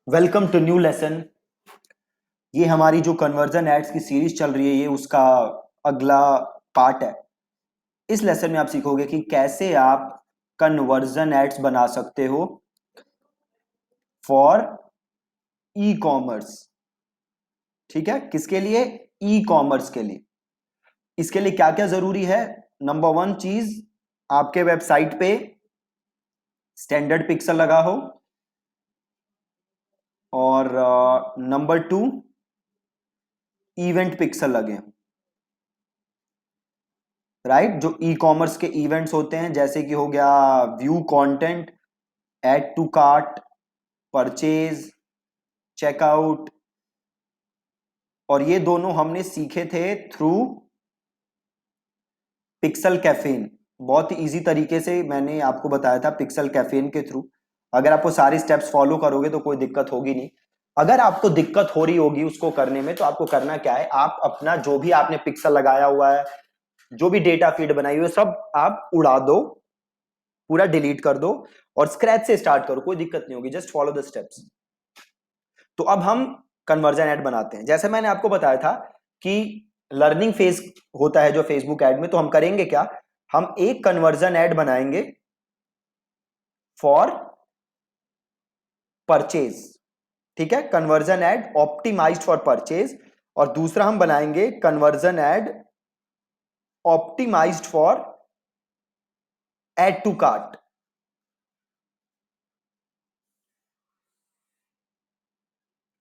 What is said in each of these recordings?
Welcome to new lesson. ये हमारी जो कन्वर्जन एड्स की सीरीज चल रही है, ये उसका अगला पार्ट है। इस लेसन में आप सीखोगे कि कैसे आप कन्वर्जन एड्स बना सकते हो फॉर ई कॉमर्स। ठीक है, किसके लिए? ई कॉमर्स के लिए। इसके लिए क्या क्या जरूरी है? नंबर वन चीज, आपके वेबसाइट पे स्टैंडर्ड पिक्सल लगा हो, और नंबर टू इवेंट पिक्सल लगे हों। राइट, जो ई कॉमर्स के इवेंट्स होते हैं, जैसे कि हो गया view content, add to cart, purchase, checkout, और ये दोनों हमने सीखे थे थ्रू पिक्सल कैफेन। बहुत ही इजी तरीके से मैंने आपको बताया था पिक्सल कैफेन के थ्रू। अगर आपको सारी स्टेप्स फॉलो करोगे तो कोई दिक्कत होगी नहीं। अगर आपको दिक्कत हो रही होगी उसको करने में, तो आपको करना क्या है, आप अपना जो भी आपने पिक्सल लगाया हुआ है, जो भी डेटा फीड बनाई हुई है, सब आप उड़ा दो, पूरा डिलीट कर दो और स्क्रैच से स्टार्ट करो। कोई दिक्कत नहीं होगी, जस्ट फॉलो द स्टेप्स। तो अब हम कन्वर्जन ऐड बनाते हैं। जैसे मैंने आपको बताया था कि लर्निंग फेज होता है जो फेसबुक ऐड में, तो हम करेंगे क्या, हम एक कन्वर्जन ऐड बनाएंगे फॉर परचेज। ठीक है, conversion ad optimized for purchase. और दूसरा हम बनाएंगे conversion ad optimized for add to cart.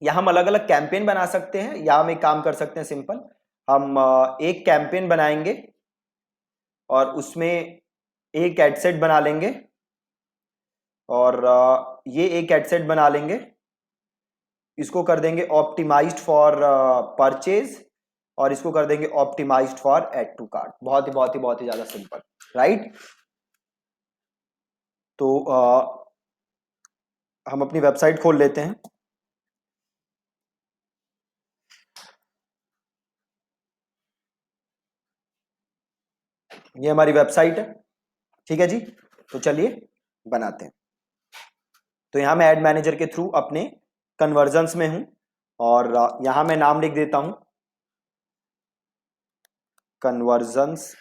या हम अलग अलग कैंपेन बना सकते हैं, या हम एक काम कर सकते हैं सिंपल, हम एक कैंपेन बनाएंगे और उसमें एक एडसेट बना लेंगे, और ये एक एडसेट बना लेंगे, इसको कर देंगे ऑप्टिमाइज्ड फॉर परचेज, और इसको कर देंगे optimized for add to cart. बहुत ही ज्यादा सिंपल। राइट, तो हम अपनी वेबसाइट खोल लेते हैं। ये हमारी वेबसाइट है। ठीक है जी, तो चलिए बनाते हैं। तो यहां मैं एड मैनेजर के थ्रू अपने कन्वर्जन्स में हूं, और यहां मैं नाम लिख देता हूं कन्वर्जन्स,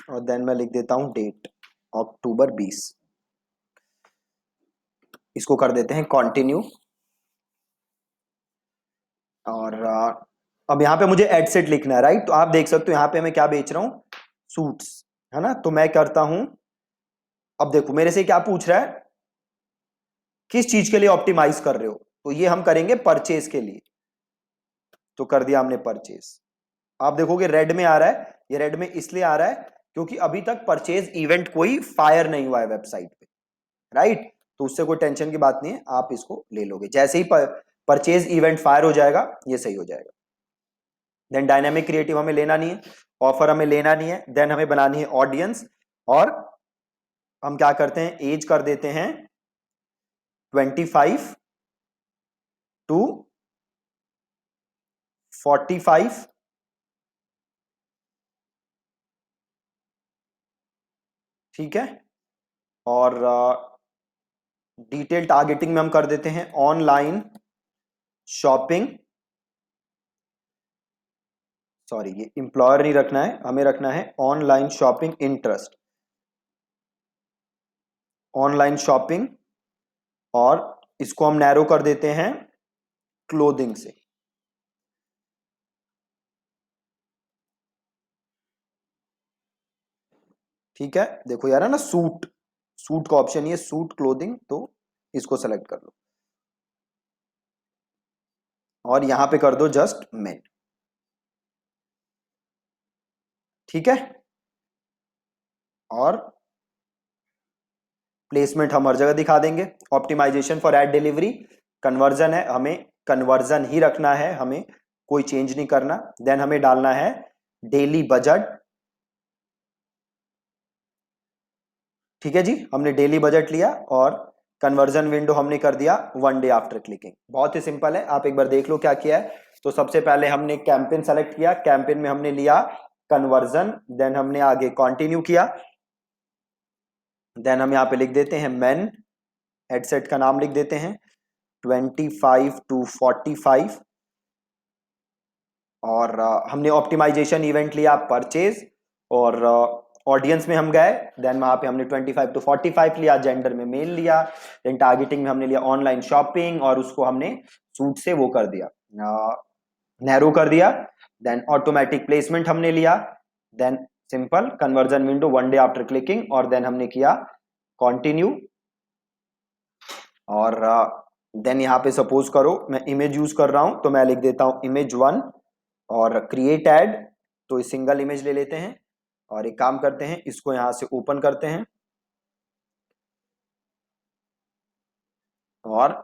और देन मैं लिख देता हूं डेट, अक्टूबर 20। इसको कर देते हैं कंटिन्यू। और अब यहाँ पे मुझे एड सेट लिखना है। राइट, तो आप देख सकते हो यहाँ पे मैं क्या बेच रहा हूँ, सूट्स, है ना। तो मैं करता हूं, अब देखो मेरे से क्या पूछ रहा है, किस चीज के लिए ऑप्टिमाइज कर रहे हो, तो ये हम करेंगे परचेज के लिए। तो कर दिया हमने परचेज। आप देखोगे रेड में आ रहा है, ये रेड में इसलिए आ रहा है क्योंकि अभी तक परचेज इवेंट कोई फायर नहीं हुआ है वेबसाइट पे। राइट, तो उससे कोई टेंशन की बात नहीं है, आप इसको ले लोगे। जैसे ही परचेज इवेंट फायर हो जाएगा, ये सही हो जाएगा। देन डायनेमिक क्रिएटिव हमें लेना नहीं है, ऑफर हमें लेना नहीं है। देन हमें बनानी है ऑडियंस, और हम क्या करते हैं, एज कर देते हैं 25 टू 45। ठीक है, और डिटेल टारगेटिंग में हम कर देते हैं ऑनलाइन शॉपिंग, सॉरी ये एम्प्लॉयर नहीं रखना है, हमें रखना है online shopping interest, online shopping. और इसको हम नैरो कर देते हैं क्लोथिंग से। ठीक है, देखो यार है ना, सूट, सूट का ऑप्शन, ये सूट क्लोथिंग, तो इसको सेलेक्ट कर लो, और यहां पे कर दो जस्ट मेन। ठीक है, और प्लेसमेंट हम हर जगह दिखा देंगे। Optimization for ad delivery, conversion है, हमें कन्वर्जन ही रखना है, हमें कोई चेंज नहीं करना। देन हमें डालना है डेली बजट। ठीक है जी, हमने डेली बजट लिया, और कन्वर्जन विंडो हमने कर दिया 1 डे आफ्टर क्लिकिंग। बहुत ही सिंपल है, आप एक बार देख लो क्या किया है। तो सबसे पहले हमने कैंपेन सेलेक्ट किया, कैंपेन में हमने लिया कन्वर्जन, देन हमने आगे कंटिन्यू किया। देन हम यहाँ पे लिख देते हैं मेन, हेडसेट का नाम लिख देते हैं 25 to 45 और हमने ऑप्टिमाइजेशन इवेंट लिया परचेज और ऑडियंस में हम गए, देन वहां पे हमने 25 to 45 लिया, जेंडर में मेल लिया, देन टारगेटिंग में हमने लिया ऑनलाइन शॉपिंग और उसको हमने सूट से वो कर दिया, नैरो कर दिया, देन ऑटोमेटिक प्लेसमेंट हमने लिया, then simple conversion window 1 day after clicking और देन हमने किया कंटिन्यू और देन यहाँ पे सपोज करो मैं इमेज यूज कर रहा हूं तो मैं लिख देता हूं इमेज 1 और क्रिएट एड, तो सिंगल इमेज ले लेते हैं और एक काम करते हैं इसको यहां से ओपन करते हैं और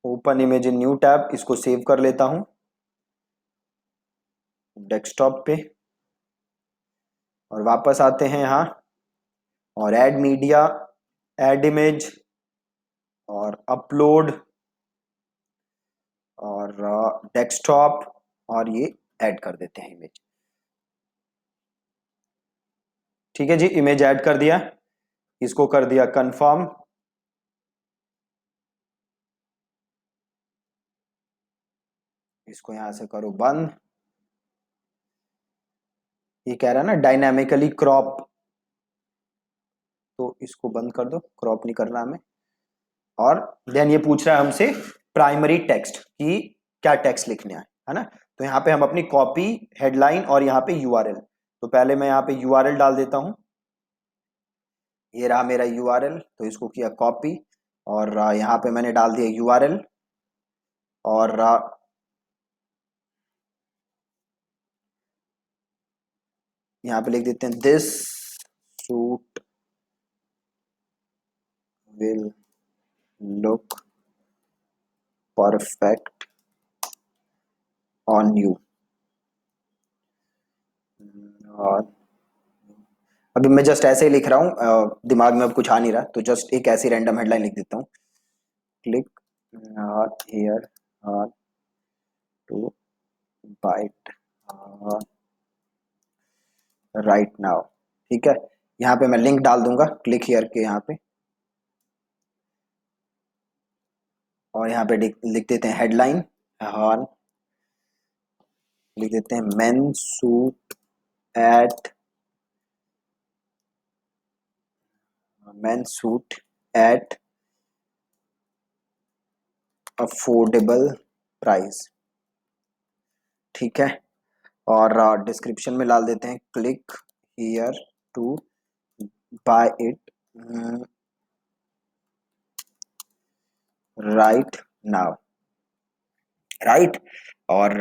open image in new tab, इसको सेव कर लेता हूं डेस्कटॉप पे और वापस आते हैं यहाँ और ऐड मीडिया, ऐड इमेज और अपलोड और डेस्कटॉप और ये ऐड कर देते हैं इमेज। ठीक है जी, इमेज ऐड कर दिया, इसको कर दिया कंफर्म, इसको यहां से करो बंद। ये कह रहा है ना डायनामिकली क्रॉप, तो इसको बंद कर दो, क्रॉप नहीं करना हमें। और देन ये पूछ रहा है हमसे प्राइमरी टेक्स्ट कि क्या टेक्स्ट लिखने है ना, तो यहाँ पे हम अपनी कॉपी, हेडलाइन और यहाँ पे यूआरएल, तो पहले मैं यहाँ पे यूआरएल डाल देता हूँ, ये रहा मेरा यूआरएल, तो इसको किया कॉपी और यहाँ पे मैंने डाल दिया यूआरएल और यहाँ पे लिख देते हैं this suit will look perfect on you. और अभी मैं जस्ट ऐसे ही लिख रहा हूँ, दिमाग में अब कुछ आ नहीं रहा, तो जस्ट एक ऐसी रैंडम हेडलाइन लिख देता हूँ, click not here to bite right now. ठीक है, यहाँ पे मैं लिंक डाल दूंगा क्लिक हियर के यहाँ पे और यहाँ पे लिख देते हैं हेडलाइन और लिख देते हैं men suit at affordable price. ठीक है, और डिस्क्रिप्शन में डाल देते हैं click here to buy it right now. Right, और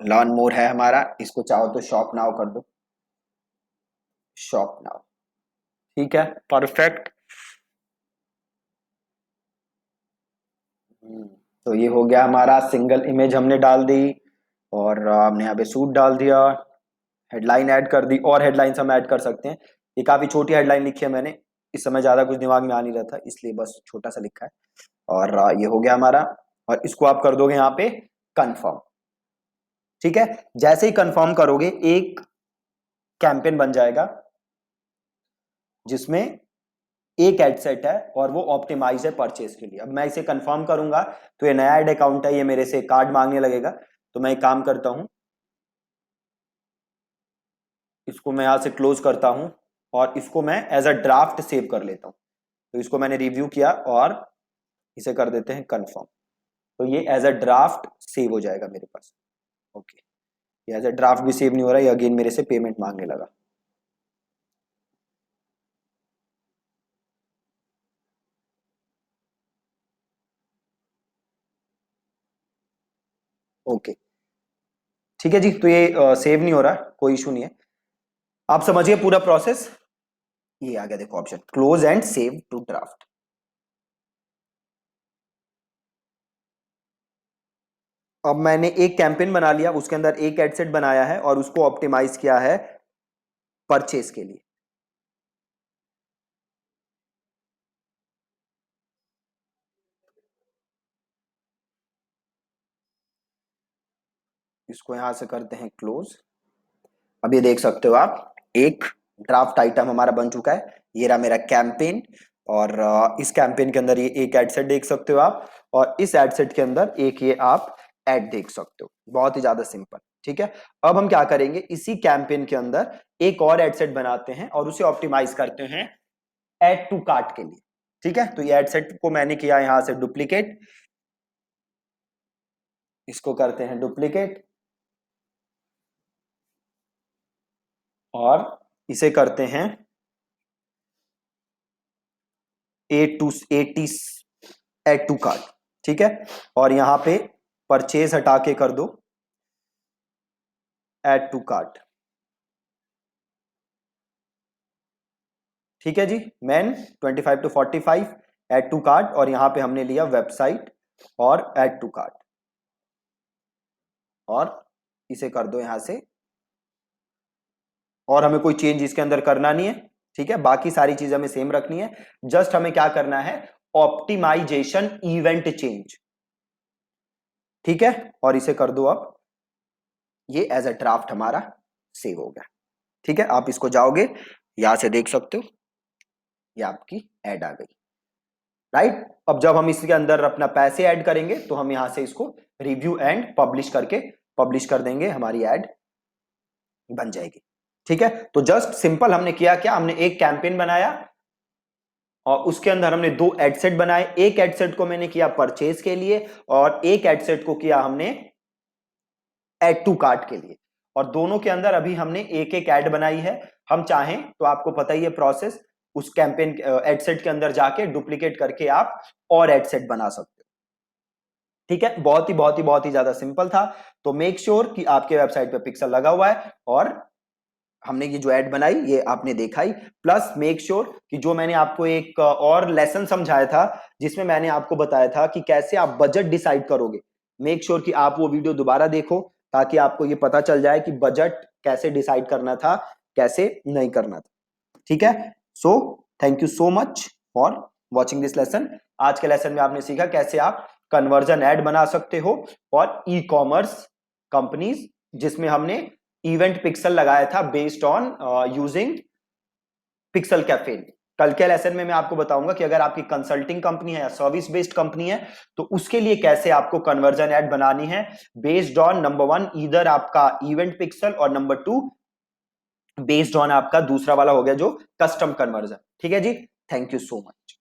लर्न मोर है हमारा, इसको चाहो तो शॉप नाउ कर दो, शॉप नाउ। ठीक है, परफेक्ट। तो ये हो गया हमारा, सिंगल इमेज हमने डाल दी और हमने यहाँ पे सूट डाल दिया, हेडलाइन ऐड कर दी और हेडलाइंस हम ऐड कर सकते हैं। ये काफी छोटी हेडलाइन लिखी है मैंने, इस समय ज्यादा कुछ दिमाग में आ नहीं रहा था इसलिए बस छोटा सा लिखा है और ये हो गया हमारा और इसको आप कर दोगे यहाँ पे कंफर्म। ठीक है, जैसे ही कंफर्म करोगे एक कैंपेन बन जाएगा जिसमें एक एड सेट है और वो ऑप्टिमाइज है परचेज के लिए। अब मैं इसे कंफर्म करूंगा तो ये नया एड अकाउंट है, ये मेरे से कार्ड मांगने लगेगा, तो मैं एक काम करता हूं, इसको मैं यहां से क्लोज करता हूं और इसको मैं एज अ ड्राफ्ट सेव कर लेता हूं। तो इसको मैंने रिव्यू किया और इसे कर देते हैं कंफर्म, तो ये एज अ ड्राफ्ट सेव हो जाएगा मेरे पास। ओके, ये एज अ ड्राफ्ट भी सेव नहीं हो रहा, ये अगेन मेरे से पेमेंट मांगने लगा। ओके, ठीक है जी, तो ये सेव नहीं हो रहा, कोई इशू नहीं है, आप समझिए पूरा प्रोसेस। ये आ गया देखो option close and save to draft. अब मैंने एक कैंपेन बना लिया, उसके अंदर एक एडसेट बनाया है और उसको ऑप्टिमाइज किया है परचेस के लिए। इसको यहां से करते हैं क्लोज। अब ये देख सकते हो आप, एक ड्राफ्ट आइटम हमारा बन चुका है, ये रहा मेरा कैंपेन और इस कैंपेन के अंदर ये एक एड सेट देख सकते हो आप, और इस एड सेट के अंदर एक ये आप एड देख सकते हो। बहुत ही ज्यादा सिंपल, ठीक है। अब हम क्या करेंगे, इसी कैंपेन के अंदर एक और एड सेट बनाते हैं और उसे ऑप्टिमाइज करते हैं एड टू कार्ट के लिए, ठीक है। तो ये एड सेट को मैंने किया यहां से डुप्लीकेट, इसको करते हैं डुप्लीकेट और इसे करते हैं एटी एड टू कार्ट, ठीक है। और यहां पे परचेज हटा के कर दो एड टू कार्ट, ठीक है जी। Man 25 to 45 add to cart, और यहां पे हमने लिया वेबसाइट और एड टू कार्ट, और इसे कर दो यहां से। और हमें कोई चेंज इसके अंदर करना नहीं है, ठीक है। बाकी सारी चीजें हमें सेम रखनी है, जस्ट हमें क्या करना है, ऑप्टिमाइजेशन इवेंट चेंज, ठीक है। और इसे कर दो अब, ये एज अ ड्राफ्ट हमारा सेव हो गया, ठीक है। आप इसको जाओगे यहां से देख सकते हो, ये आपकी ऐड आ गई, राइट। अब जब हम इसके अंदर अपना पैसे ऐड करेंगे तो हम यहां से इसको रिव्यू एंड पब्लिश करके पब्लिश कर देंगे, हमारी ऐड बन जाएगी, ठीक है। तो जस्ट सिंपल हमने किया क्या, हमने एक कैंपेन बनाया और उसके अंदर हमने दो एडसेट बनाए। एक एडसेट को मैंने किया परचेज के लिए और एक एडसेट को किया हमने एड टू कार्ट के लिए, और दोनों के अंदर अभी हमने एक एक ऐड बनाई है। हम चाहें तो आपको पता ही है प्रोसेस, उस कैंपेन एडसेट के अंदर जाके डुप्लीकेट करके आप और एडसेट बना सकते हो, ठीक है। बहुत ही ज्यादा सिंपल था। तो मेक श्योर कि आपके वेबसाइट पे पिक्सल लगा हुआ है और हमने ये जो ऐड बनाई ये आपने देखा ही। प्लस मेक श्योर कि जो मैंने आपको एक और लेसन समझाया था जिसमें मैंने आपको बताया था कि कैसे आप बजट डिसाइड करोगे, मेक श्योर कि आप वो वीडियो दोबारा देखो ताकि आपको ये पता चल जाए कि बजट कैसे डिसाइड करना था, कैसे नहीं करना था, ठीक है। So thank you so much for watching this lesson. आज के लेसन में आपने सीखा कैसे आप कन्वर्जन ऐड बना सकते हो फॉर ई कॉमर्स कंपनीज, जिसमें हमने इवेंट पिक्सल लगाया था based on using pixel cafe. कल के लेसन में मैं आपको बताऊंगा कि अगर आपकी कंसल्टिंग कंपनी है या सर्विस बेस्ड कंपनी है तो उसके लिए कैसे आपको कन्वर्जन ऐड बनानी है बेस्ड ऑन नंबर वन इधर आपका इवेंट पिक्सल और नंबर टू बेस्ड ऑन आपका दूसरा वाला हो गया जो कस्टम कन्वर्जन, ठीक है जी। Thank you so much.